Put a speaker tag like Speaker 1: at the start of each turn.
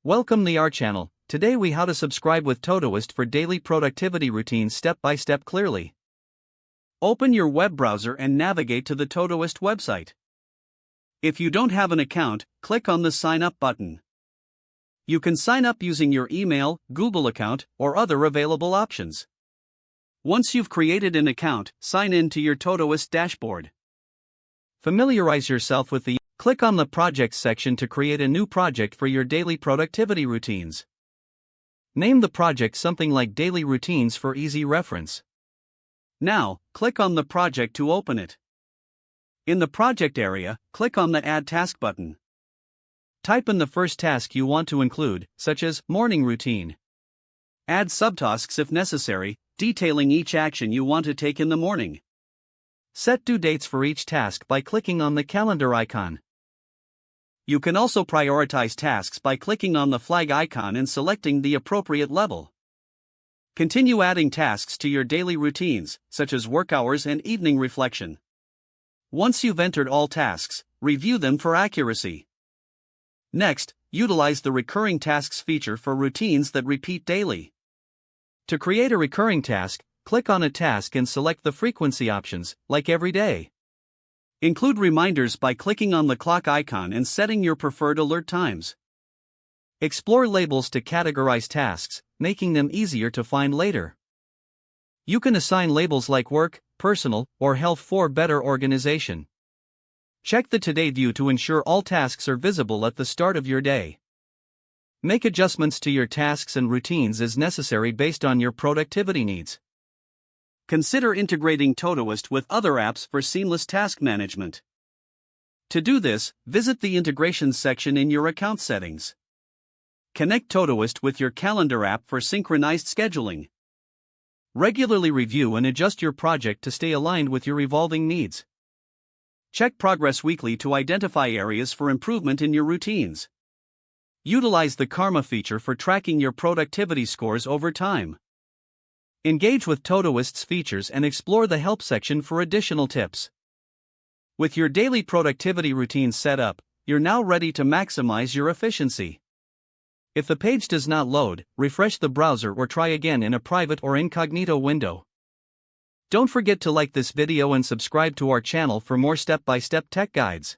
Speaker 1: Welcome to our channel. Today we how to subscribe with Todoist for daily productivity routines step by step clearly. Open your web browser and navigate to the Todoist website. If you don't have an account, click on the Sign Up button. You can sign up using your email, Google account, or other available options. Once you've created an account, sign in to your Todoist dashboard. Familiarize yourself with the Click on the Projects section to create a new project for your daily productivity routines. Name the project something like Daily Routines for easy reference. Now, click on the project to open it. In the project area, click on the Add Task button. Type in the first task you want to include, such as morning routine. Add subtasks if necessary, detailing each action you want to take in the morning. Set due dates for each task by clicking on the calendar icon. You can also prioritize tasks by clicking on the flag icon and selecting the appropriate level. Continue adding tasks to your daily routines, such as work hours and evening reflection. Once you've entered all tasks, review them for accuracy. Next, utilize the Recurring Tasks feature for routines that repeat daily. To create a recurring task, click on a task and select the frequency options, like every day. Include reminders by clicking on the clock icon and setting your preferred alert times. Explore labels to categorize tasks, making them easier to find later. You can assign labels like work, personal, or health for better organization. Check the Today view to ensure all tasks are visible at the start of your day. Make adjustments to your tasks and routines as necessary based on your productivity needs. Consider integrating Todoist with other apps for seamless task management. To do this, visit the Integrations section in your account settings. Connect Todoist with your calendar app for synchronized scheduling. Regularly review and adjust your project to stay aligned with your evolving needs. Check progress weekly to identify areas for improvement in your routines. Utilize the Karma feature for tracking your productivity scores over time. Engage with Todoist's features and explore the Help section for additional tips. With your daily productivity routines set up, you're now ready to maximize your efficiency. If the page does not load, refresh the browser or try again in a private or incognito window. Don't forget to like this video and subscribe to our channel for more step-by-step tech guides.